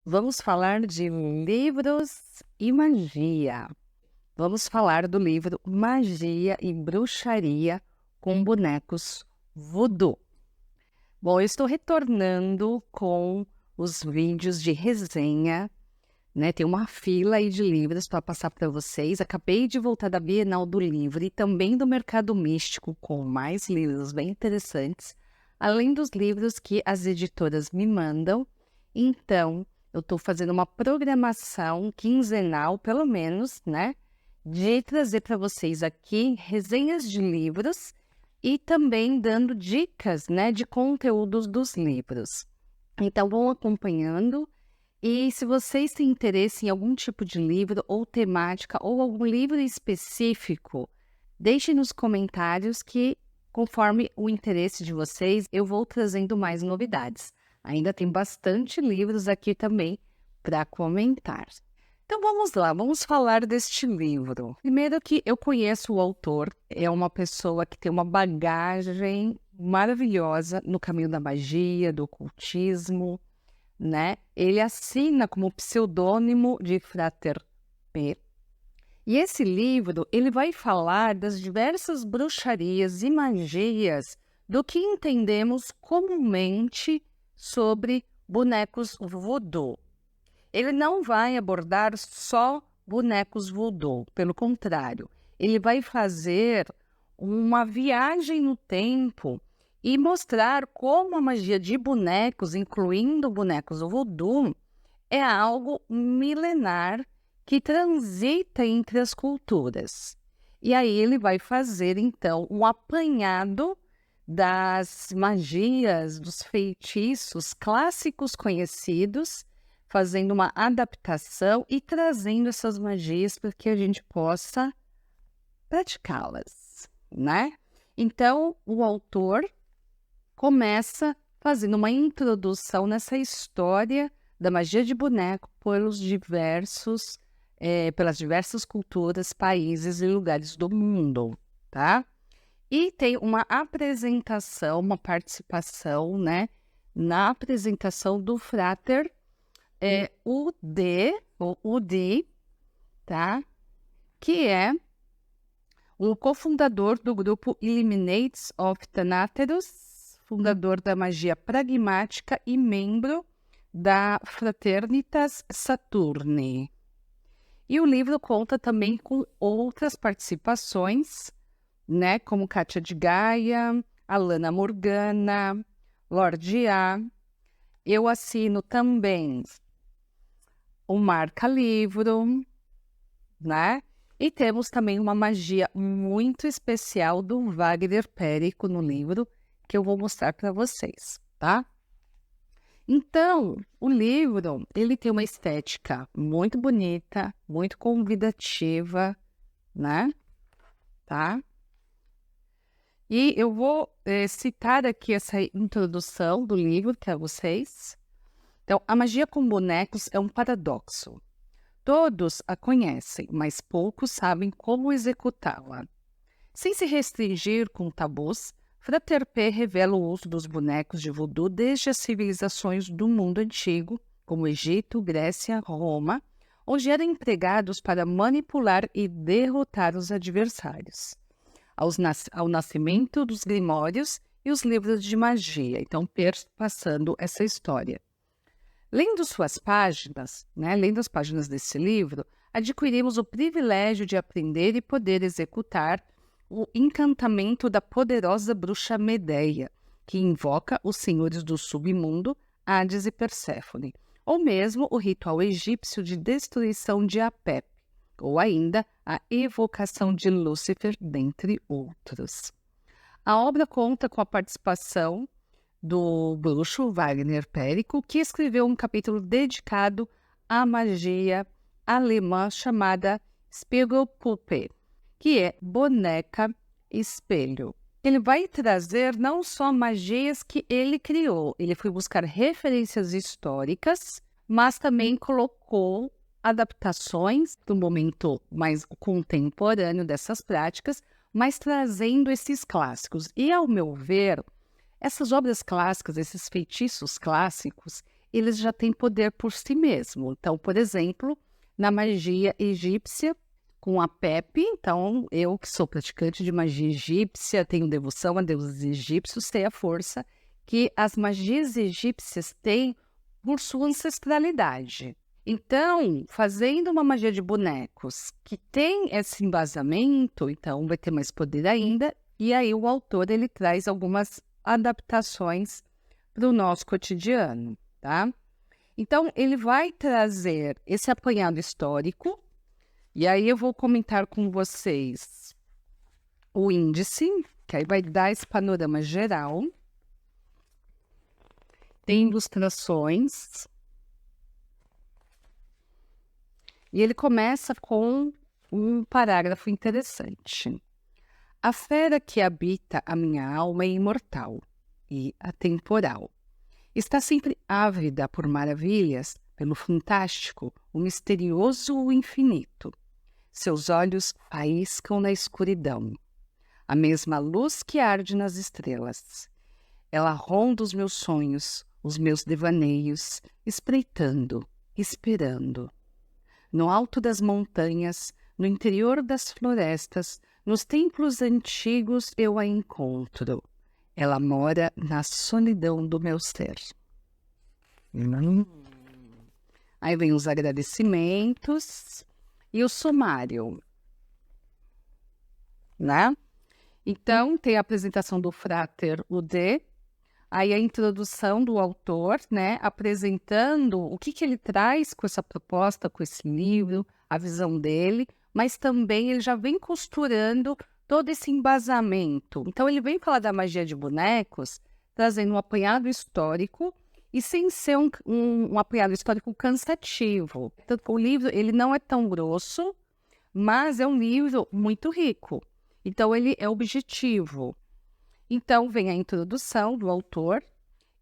Vamos falar de livros e magia. Vamos falar do livro Magia e Bruxaria com Bonecos Voodoo. Bom, eu estou retornando com os vídeos de resenha, né? Tem uma fila aí de livros para passar para vocês. Acabei de voltar da Bienal do Livro e também do Mercado Místico com mais livros bem interessantes, além dos livros que as editoras me mandam. Então, eu estou fazendo uma programação quinzenal, pelo menos, né? De trazer para vocês aqui resenhas de livros e também dando dicas, né? De conteúdos dos livros. Então, vão acompanhando. E se vocês têm interesse em algum tipo de livro ou temática ou algum livro específico, deixem nos comentários que, conforme o interesse de vocês, eu vou trazendo mais novidades. Ainda tem bastante livros aqui também para comentar. Então vamos lá, vamos falar deste livro. Primeiro que eu conheço o autor, é uma pessoa que tem uma bagagem maravilhosa no caminho da magia, do ocultismo, né? Ele assina como pseudônimo de Frater P. E esse livro, ele vai falar das diversas bruxarias e magias do que entendemos comumente sobre bonecos voodoo. Ele não vai abordar só bonecos voodoo, pelo contrário, ele vai fazer uma viagem no tempo e mostrar como a magia de bonecos, incluindo bonecos voodoo, é algo milenar que transita entre as culturas. E aí ele vai fazer, então, um apanhado das magias, dos feitiços clássicos conhecidos, fazendo uma adaptação e trazendo essas magias para que a gente possa praticá-las, né? Então, o autor começa fazendo uma introdução nessa história da magia de boneco pelas diversas culturas, países e lugares do mundo, tá? E tem uma apresentação, uma participação, né, na apresentação do Frater UD, tá? Que é o cofundador do grupo Illuminates of Thanateros, fundador da magia pragmática e membro da Fraternitas Saturni. E o livro conta também com outras participações, né, como Kátia de Gaia, Alana Morgana, Lorde A. Eu assino também o Marca Livro, né? E temos também uma magia muito especial do Wagner Périco no livro, que eu vou mostrar para vocês, tá? Então, o livro, ele tem uma estética muito bonita, muito convidativa, né? Tá? E eu vou citar aqui essa introdução do livro para vocês. Então, a magia com bonecos é um paradoxo. Todos a conhecem, mas poucos sabem como executá-la. Sem se restringir com tabus, Frater P revela o uso dos bonecos de voodoo desde as civilizações do mundo antigo, como Egito, Grécia, Roma, onde eram empregados para manipular e derrotar os adversários. Ao nascimento dos grimórios e os livros de magia, então passando essa história. Lendo suas páginas, né, lendo as páginas desse livro, adquirimos o privilégio de aprender e poder executar o encantamento da poderosa bruxa Medeia, que invoca os senhores do submundo, Hades e Perséfone, ou mesmo o ritual egípcio de destruição de Apep, ou ainda a evocação de Lúcifer, dentre outros. A obra conta com a participação do bruxo Wagner Périco, que escreveu um capítulo dedicado à magia alemã chamada Spiegelpuppe, que é boneca espelho. Ele vai trazer não só magias que ele criou, ele foi buscar referências históricas, mas também colocou adaptações do momento mais contemporâneo dessas práticas, mas trazendo esses clássicos. E, ao meu ver, essas obras clássicas, esses feitiços clássicos, eles já têm poder por si mesmo. Então, por exemplo, na magia egípcia, com a Pepe, então eu que sou praticante de magia egípcia, tenho devoção a deuses egípcios, sei a força que as magias egípcias têm por sua ancestralidade. Então, fazendo uma magia de bonecos que tem esse embasamento, então vai ter mais poder ainda, e aí o autor ele traz algumas adaptações para o nosso cotidiano, tá? Então, ele vai trazer esse apanhado histórico, e aí eu vou comentar com vocês o índice, que aí vai dar esse panorama geral. Tem ilustrações. E ele começa com um parágrafo interessante. A fera que habita a minha alma é imortal e atemporal. Está sempre ávida por maravilhas, pelo fantástico, o misterioso, o infinito. Seus olhos faiscam na escuridão. A mesma luz que arde nas estrelas. Ela ronda os meus sonhos, os meus devaneios, espreitando, esperando. No alto das montanhas, no interior das florestas, nos templos antigos eu a encontro. Ela mora na solidão do meu ser. Aí vem os agradecimentos e o sumário, né? Então, tem a apresentação do Frater Udé, aí a introdução do autor, né, apresentando o que ele traz com essa proposta, com esse livro, a visão dele, mas também ele já vem costurando todo esse embasamento. Então, ele vem falar da magia de bonecos, trazendo um apanhado histórico e sem ser um apanhado histórico cansativo. Então, o livro ele não é tão grosso, mas é um livro muito rico. Então, ele é objetivo. Então, vem a introdução do autor,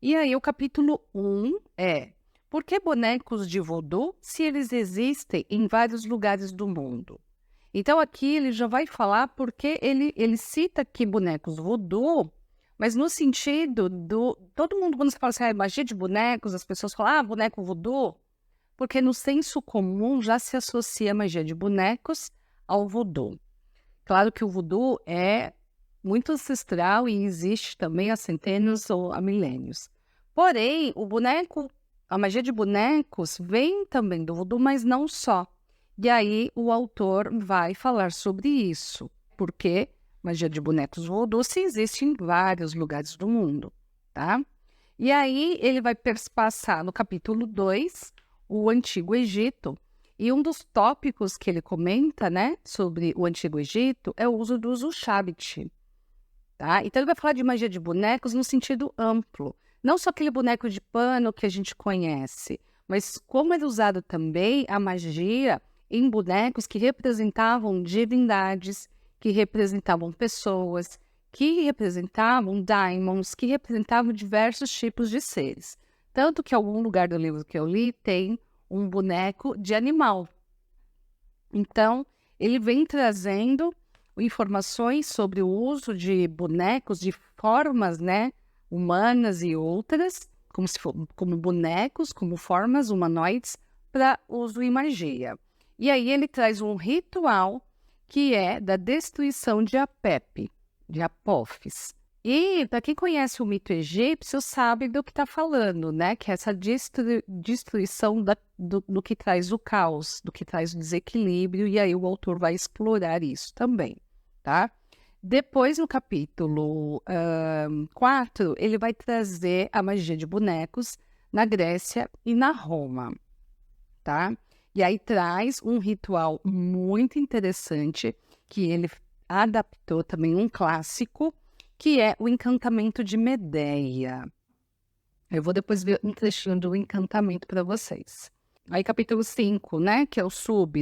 e aí o capítulo 1 é: por que bonecos de voodoo se eles existem em vários lugares do mundo? Então, aqui ele já vai falar porque ele cita aqui bonecos voodoo, mas no sentido do... Todo mundo, quando você fala assim, magia de bonecos, as pessoas falam, boneco voodoo, porque no senso comum já se associa a magia de bonecos ao voodoo. Claro que o voodoo é muito ancestral e existe também há centenas ou há milênios. Porém, a magia de bonecos vem também do voodoo, mas não só. E aí o autor vai falar sobre isso, porque magia de bonecos voodoo se existe em vários lugares do mundo, tá? E aí ele vai passar no capítulo 2, o Antigo Egito, e um dos tópicos que ele comenta, né, sobre o Antigo Egito é o uso do Ushhabit. Tá? Então, ele vai falar de magia de bonecos no sentido amplo. Não só aquele boneco de pano que a gente conhece, mas como era usado também a magia em bonecos que representavam divindades, que representavam pessoas, que representavam daimons, que representavam diversos tipos de seres. Tanto que em algum lugar do livro que eu li tem um boneco de animal. Então, ele vem trazendo informações sobre o uso de bonecos, de formas, né, humanas e outras, como bonecos, como formas humanoides, para uso em magia. E aí ele traz um ritual que é da destruição de Apep, de Apophis. E para quem conhece o mito egípcio sabe do que está falando, né? Que é essa destruição do que traz o caos, do que traz o desequilíbrio, e aí o autor vai explorar isso também, tá? Depois, no capítulo 4, ele vai trazer a magia de bonecos na Grécia e na Roma, tá? E aí traz um ritual muito interessante, que ele adaptou também um clássico, que é o encantamento de Medeia. Eu vou depois ver um trechinho do encantamento para vocês. Aí capítulo 5, né, que é o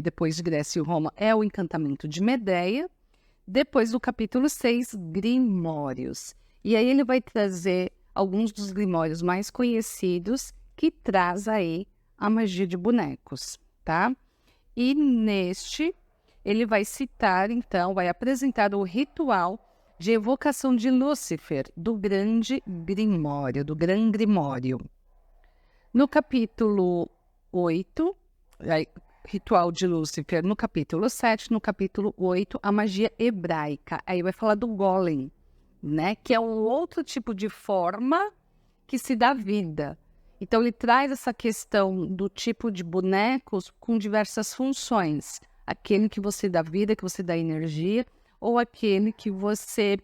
depois de Grécia e Roma, é o encantamento de Medeia. Depois do capítulo 6, Grimórios. E aí ele vai trazer alguns dos grimórios mais conhecidos que traz aí a magia de bonecos, tá? E neste, ele vai citar, então, vai apresentar o ritual de evocação de Lúcifer, do Grande Grimório, do Gran Grimório. No capítulo 8, Ritual de Lúcifer, no capítulo 7, no capítulo 8, a magia hebraica. Aí vai falar do golem, né? Que é um outro tipo de forma que se dá vida. Então, ele traz essa questão do tipo de bonecos com diversas funções. Aquele que você dá vida, que você dá energia, ou aquele que você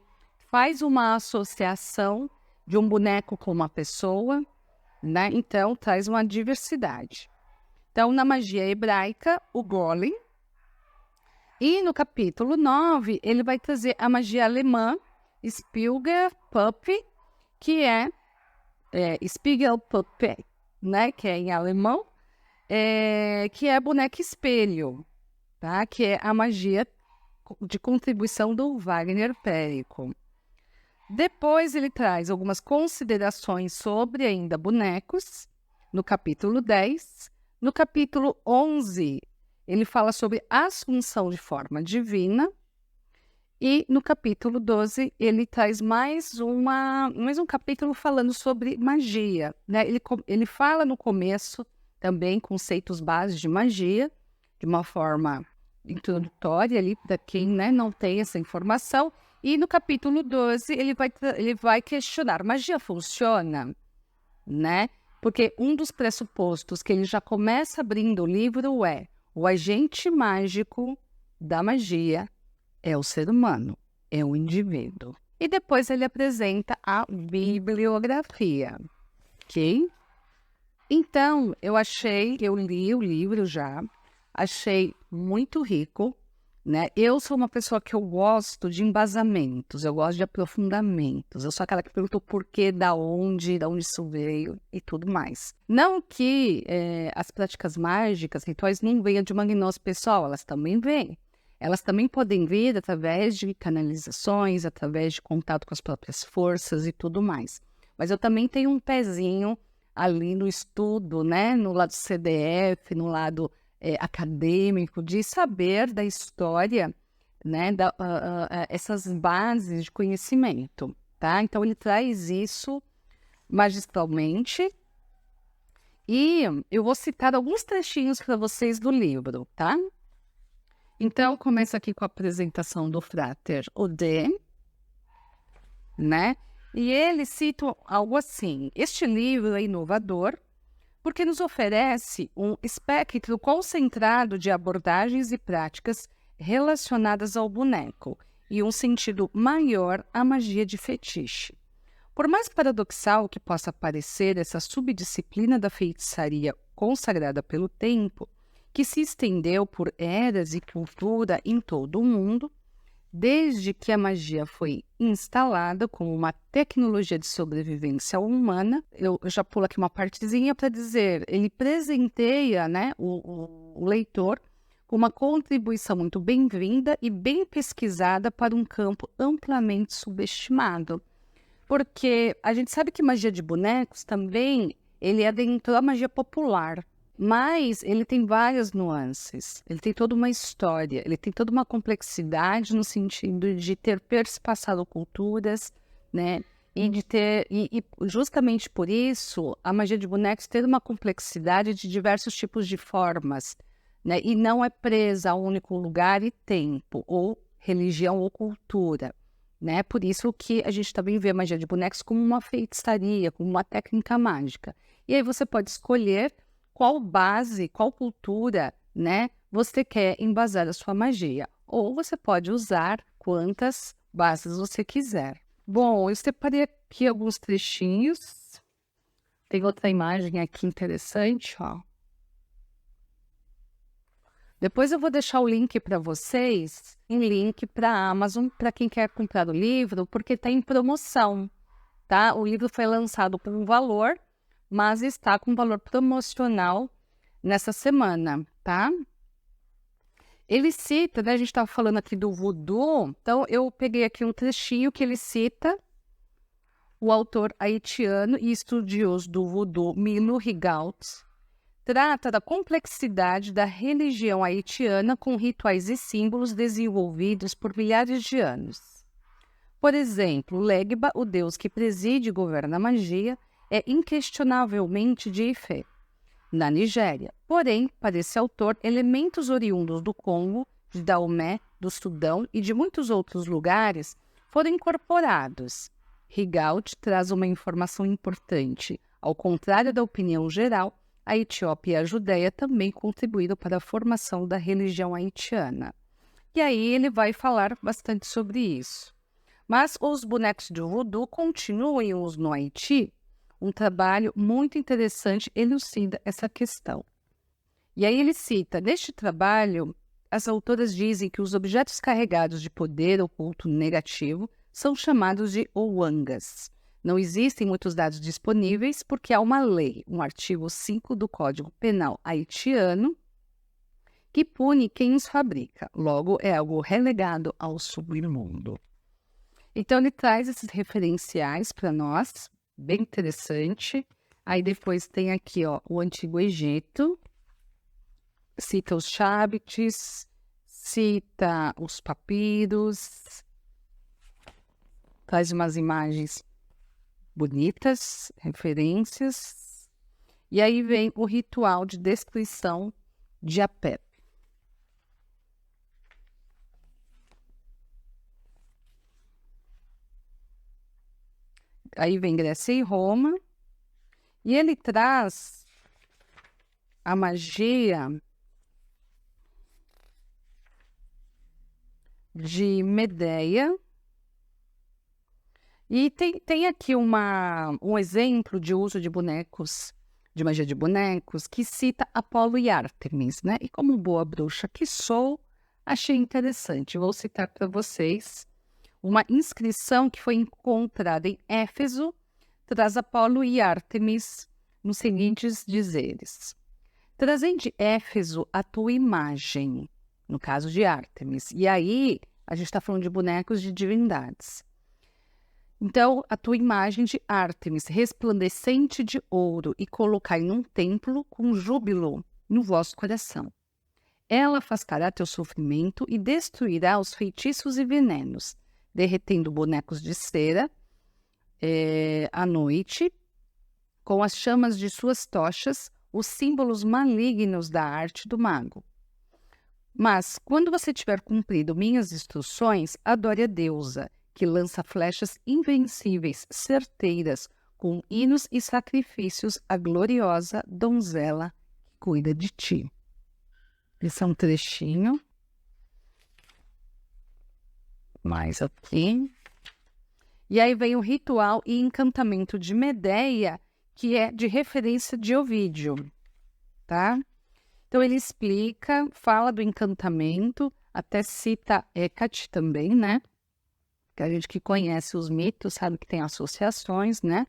faz uma associação de um boneco com uma pessoa, né? Então, traz uma diversidade. Então, na magia hebraica, o golem. E no capítulo 9, ele vai trazer a magia alemã, Spiegelpuppe, que é Spiegelpuppe, né? Que é em alemão, que é boneca espelho, tá? Que é a magia de contribuição do Wagner Périco. Depois ele traz algumas considerações sobre ainda bonecos, no capítulo 10. No capítulo 11, ele fala sobre assunção de forma divina. E no capítulo 12, ele traz mais um capítulo falando sobre magia, né? Ele fala no começo também conceitos básicos de magia, de uma forma introdutória ali para quem, né, não tem essa informação. E no capítulo 12, ele vai questionar, magia funciona? Né? Porque um dos pressupostos que ele já começa abrindo o livro é o agente mágico da magia é o ser humano, é o indivíduo. E depois ele apresenta a bibliografia, ok? Então, eu li o livro já, achei muito rico, né? Eu sou uma pessoa que eu gosto de embasamentos, eu gosto de aprofundamentos. Eu sou aquela que pergunta o porquê, da onde isso veio e tudo mais. Não que as práticas mágicas, rituais, não venham de uma gnose pessoal, elas também vêm. Elas também podem vir através de canalizações, através de contato com as próprias forças e tudo mais. Mas eu também tenho um pezinho ali no estudo, né? No lado CDF, no lado acadêmico, de saber da história, né, essas bases de conhecimento, tá? Então, ele traz isso magistralmente e eu vou citar alguns trechinhos para vocês do livro, tá? Então, começo aqui com a apresentação do Frater Odé, né? E ele cita algo assim: este livro é inovador porque nos oferece um espectro concentrado de abordagens e práticas relacionadas ao boneco e um sentido maior à magia de fetiche. Por mais paradoxal que possa parecer essa subdisciplina da feitiçaria consagrada pelo tempo, que se estendeu por eras e cultura em todo o mundo, desde que a magia foi instalada como uma tecnologia de sobrevivência humana, eu já pulo aqui uma partezinha para dizer, ele presenteia, né, o leitor com uma contribuição muito bem-vinda e bem pesquisada para um campo amplamente subestimado. Porque a gente sabe que magia de bonecos também, ele adentrou a magia popular. Mas ele tem várias nuances, ele tem toda uma história, ele tem toda uma complexidade no sentido de ter perspassado culturas, né? E de ter, e justamente por isso, a magia de bonecos tem uma complexidade de diversos tipos de formas, né? E não é presa a um único lugar e tempo, ou religião ou cultura, né? Por isso que a gente também vê a magia de bonecos como uma feitiçaria, como uma técnica mágica. E aí você pode escolher qual base, qual cultura, né, você quer embasar a sua magia. Ou você pode usar quantas bases você quiser. Bom, eu separei aqui alguns trechinhos. Tem outra imagem aqui interessante, ó. Depois eu vou deixar o link para vocês, um link para a Amazon, para quem quer comprar o livro, porque está em promoção, tá? O livro foi lançado por um valor, mas está com valor promocional nessa semana, tá? Ele cita, né, a gente estava falando aqui do voodoo, então eu peguei aqui um trechinho que ele cita o autor haitiano e estudioso do voodoo, Milo Rigaud, trata da complexidade da religião haitiana com rituais e símbolos desenvolvidos por milhares de anos. Por exemplo, Legba, o deus que preside e governa a magia, é inquestionavelmente de Ifé, na Nigéria. Porém, para esse autor, elementos oriundos do Congo, de Daomé, do Sudão e de muitos outros lugares foram incorporados. Rigaud traz uma informação importante. Ao contrário da opinião geral, a Etiópia e a Judéia também contribuíram para a formação da religião haitiana. E aí ele vai falar bastante sobre isso. Mas os bonecos de voodoo continuam em uso no Haiti. Um trabalho muito interessante elucida essa questão. E aí ele cita, neste trabalho, as autoras dizem que os objetos carregados de poder oculto negativo são chamados de ouangas. Não existem muitos dados disponíveis porque há uma lei, um artigo 5 do Código Penal haitiano, que pune quem os fabrica. Logo, é algo relegado ao submundo. Então, ele traz esses referenciais para nós, bem interessante. Aí depois tem aqui, ó, o Antigo Egito, cita os chabites, cita os papiros, traz umas imagens bonitas, referências. E aí vem o ritual de destruição de Apep. Aí vem Grécia e Roma. E ele traz a magia de Medeia. E tem aqui um exemplo de uso de bonecos, de magia de bonecos, que cita Apolo e Ártemis, né? E como boa bruxa que sou, achei interessante. Vou citar para vocês uma inscrição que foi encontrada em Éfeso, traz Apolo e Ártemis nos seguintes dizeres. Trazem de Éfeso a tua imagem, no caso de Ártemis. E aí, a gente está falando de bonecos de divindades. Então, a tua imagem de Ártemis, resplandecente de ouro, e colocai num templo com júbilo no vosso coração. Ela afastará teu sofrimento e destruirá os feitiços e venenos, derretendo bonecos de cera à noite, com as chamas de suas tochas, os símbolos malignos da arte do mago. Mas, quando você tiver cumprido minhas instruções, adore a deusa, que lança flechas invencíveis, certeiras, com hinos e sacrifícios à gloriosa donzela que cuida de ti. Esse é um trechinho. Mais aqui. E aí vem o ritual e encantamento de Medeia, que é de referência de Ovídio, tá? Então ele explica, fala do encantamento, até cita Hecate também, né? Que a gente que conhece os mitos sabe que tem associações, né?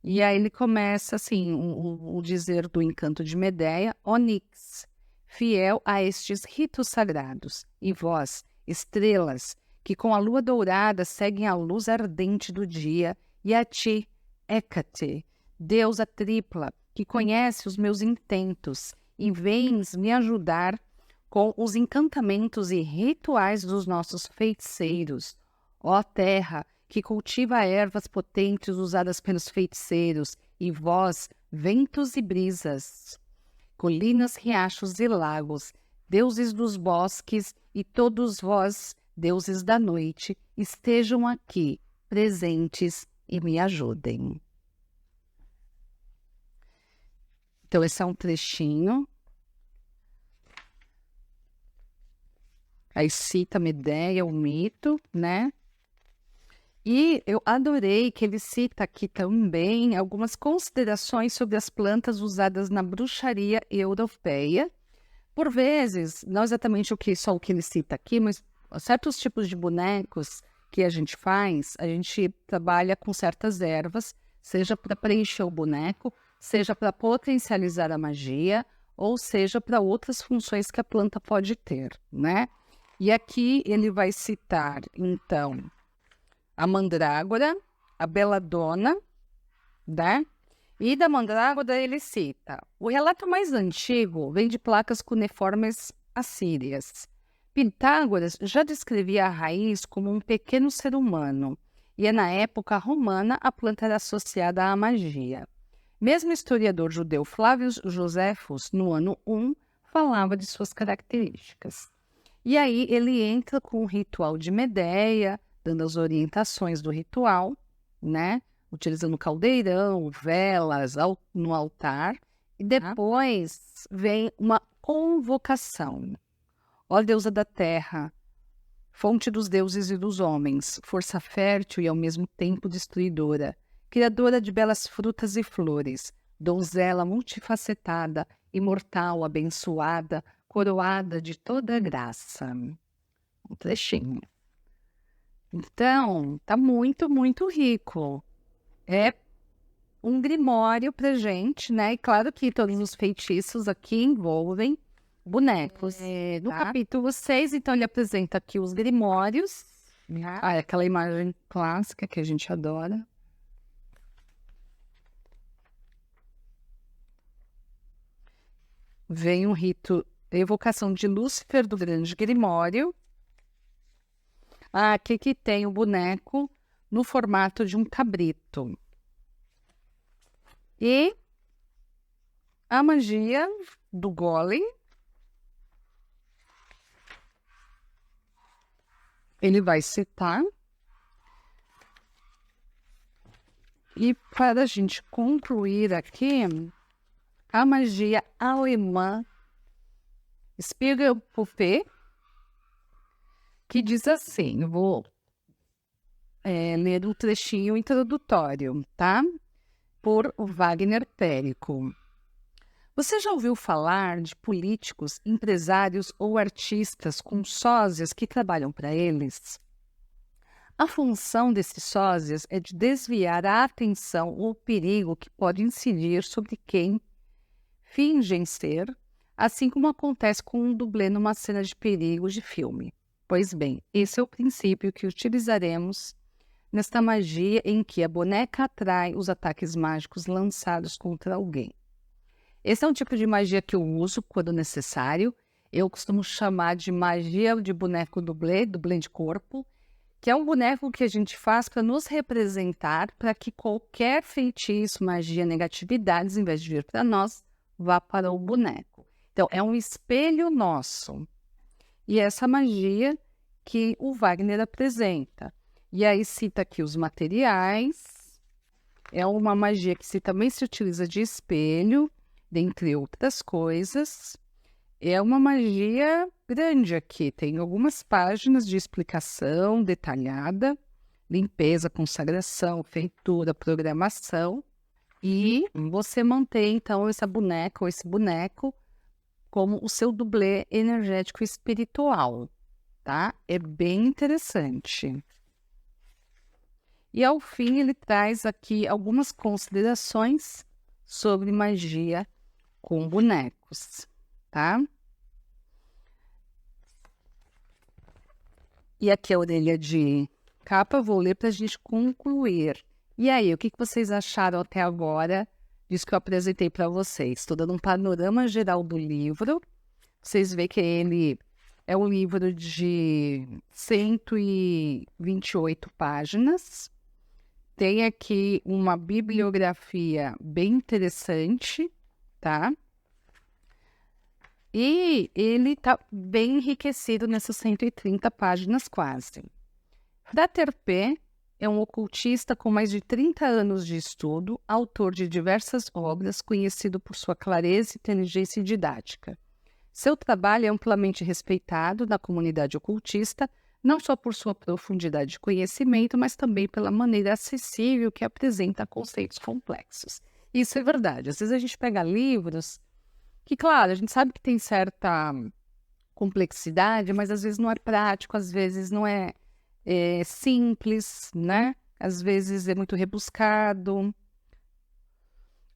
E aí ele começa assim, o dizer do encanto de Medeia, Onix, fiel a estes ritos sagrados, e vós, estrelas, que com a lua dourada seguem a luz ardente do dia, e a ti, Hécate, deusa tripla, que conhece os meus intentos, e vens me ajudar com os encantamentos e rituais dos nossos feiticeiros. Ó terra, que cultiva ervas potentes usadas pelos feiticeiros, e vós, ventos e brisas, colinas, riachos e lagos, deuses dos bosques, e todos vós, deuses da noite, estejam aqui, presentes, e me ajudem. Então, esse é um trechinho. Aí cita Medeia, o mito, né? E eu adorei que ele cita aqui também algumas considerações sobre as plantas usadas na bruxaria europeia. Por vezes, não exatamente só o que ele cita aqui, mas certos tipos de bonecos que a gente faz, a gente trabalha com certas ervas, seja para preencher o boneco, seja para potencializar a magia, ou seja para outras funções que a planta pode ter, né? E aqui ele vai citar, então, a mandrágora, a beladona, né? E da mandrágora ele cita: o relato mais antigo vem de placas cuneiformes assírias. Pitágoras já descrevia a raiz como um pequeno ser humano, e na época romana a planta era associada à magia. Mesmo o historiador judeu Flávio Joséfos, no ano 1, falava de suas características. E aí ele entra com o ritual de Medeia, dando as orientações do ritual, né? Utilizando caldeirão, velas no altar. E depois vem uma convocação. Ó deusa da terra, fonte dos deuses e dos homens, força fértil e ao mesmo tempo destruidora, criadora de belas frutas e flores, donzela multifacetada, imortal, abençoada, coroada de toda graça. Um trechinho. Então, tá muito, muito rico. É um grimório pra gente, né? E claro que todos os feitiços aqui envolvem bonecos. No capítulo 6, então, ele apresenta aqui os grimórios. Aquela imagem clássica que a gente adora. Vem um rito, evocação de Lúcifer do Grande Grimório. Aqui que tem o boneco no formato de um cabrito. E a magia do golem. Ele vai citar. E para a gente concluir aqui, a magia alemã Spiegelpuppe, que diz assim, eu vou ler um trechinho introdutório, tá? Por Wagner Périco. Você já ouviu falar de políticos, empresários ou artistas com sósias que trabalham para eles? A função desses sósias é de desviar a atenção ou o perigo que pode incidir sobre quem fingem ser, assim como acontece com um dublê numa cena de perigo de filme. Pois bem, esse é o princípio que utilizaremos nesta magia em que a boneca atrai os ataques mágicos lançados contra alguém. Esse é um tipo de magia que eu uso quando necessário. Eu costumo chamar de magia de boneco dublê de corpo, que é um boneco que a gente faz para nos representar, para que qualquer feitiço, magia, negatividades, em vez de vir para nós, vá para o boneco. Então, é um espelho nosso. E essa magia que o Wagner apresenta. E aí cita aqui os materiais. É uma magia que também se utiliza de espelho, dentre outras coisas. É uma magia grande aqui. Tem algumas páginas de explicação detalhada. Limpeza, consagração, feitura, programação. E você mantém, então, essa boneca ou esse boneco como o seu dublê energético espiritual, tá? É bem interessante. E, ao fim, ele traz aqui algumas considerações sobre magia com bonecos, tá? E aqui a orelha de capa, vou ler para a gente concluir. E aí, o que vocês acharam até agora disso que eu apresentei para vocês? Estou dando um panorama geral do livro. Vocês veem que ele é um livro de 128 páginas. Tem aqui uma bibliografia bem interessante, tá? E ele está bem enriquecido nessas 130 páginas quase. Frater P. é um ocultista com mais de 30 anos de estudo, autor de diversas obras, conhecido por sua clareza, inteligência e didática. Seu trabalho é amplamente respeitado na comunidade ocultista, não só por sua profundidade de conhecimento, mas também pela maneira acessível que apresenta conceitos complexos. Isso é verdade. Às vezes a gente pega livros que, claro, a gente sabe que tem certa complexidade, mas às vezes não é prático, às vezes não é simples, né? Às vezes é muito rebuscado.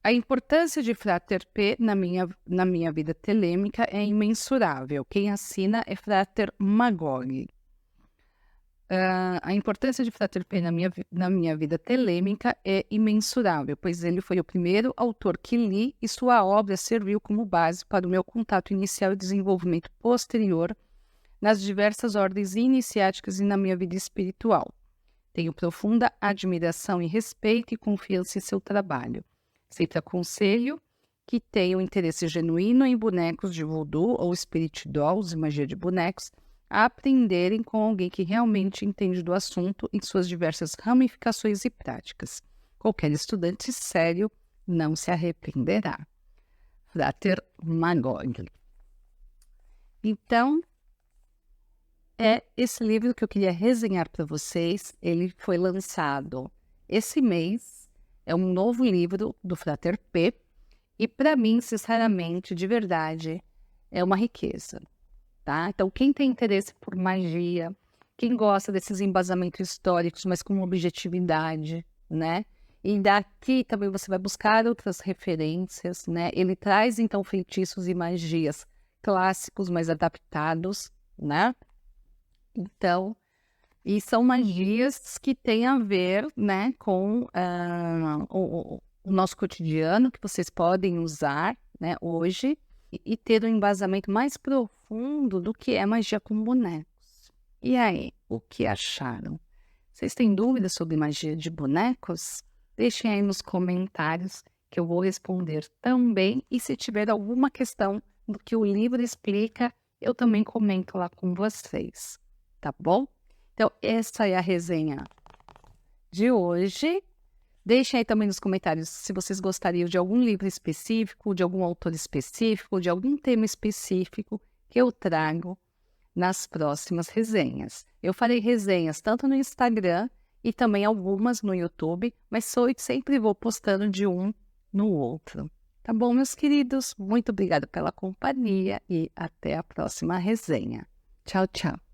A importância de Frater P na minha vida telêmica é imensurável. Quem assina é Frater Magog. A importância de Frater P na minha vida telêmica é imensurável, pois ele foi o primeiro autor que li e sua obra serviu como base para o meu contato inicial e desenvolvimento posterior nas diversas ordens iniciáticas e na minha vida espiritual. Tenho profunda admiração e respeito e confiança em seu trabalho. Sempre aconselho que tenham interesse genuíno em bonecos de voodoo ou spirit dolls e magia de bonecos, a aprenderem com alguém que realmente entende do assunto em suas diversas ramificações e práticas. Qualquer estudante sério não se arrependerá. Frater Magog. Então, é esse livro que eu queria resenhar para vocês. Ele foi lançado esse mês. É um novo livro do Frater P. E para mim, sinceramente, de verdade, é uma riqueza. Tá? Então, quem tem interesse por magia, quem gosta desses embasamentos históricos, mas com objetividade, né? E daqui também você vai buscar outras referências, né? Ele traz, então, feitiços e magias clássicos, mas adaptados, né? Então, e são magias que têm a ver, né, com o nosso cotidiano, que vocês podem usar, né, hoje, e ter um embasamento mais profundo do que é magia com bonecos. E aí, o que acharam? Vocês têm dúvidas sobre magia de bonecos? Deixem aí nos comentários que eu vou responder também. E se tiver alguma questão do que o livro explica, eu também comento lá com vocês, tá bom? Então, essa é a resenha de hoje. Deixem aí também nos comentários se vocês gostariam de algum livro específico, de algum autor específico, de algum tema específico que eu trago nas próximas resenhas. Eu farei resenhas tanto no Instagram e também algumas no YouTube, mas sempre vou postando de um no outro. Tá bom, meus queridos? Muito obrigada pela companhia e até a próxima resenha. Tchau, tchau.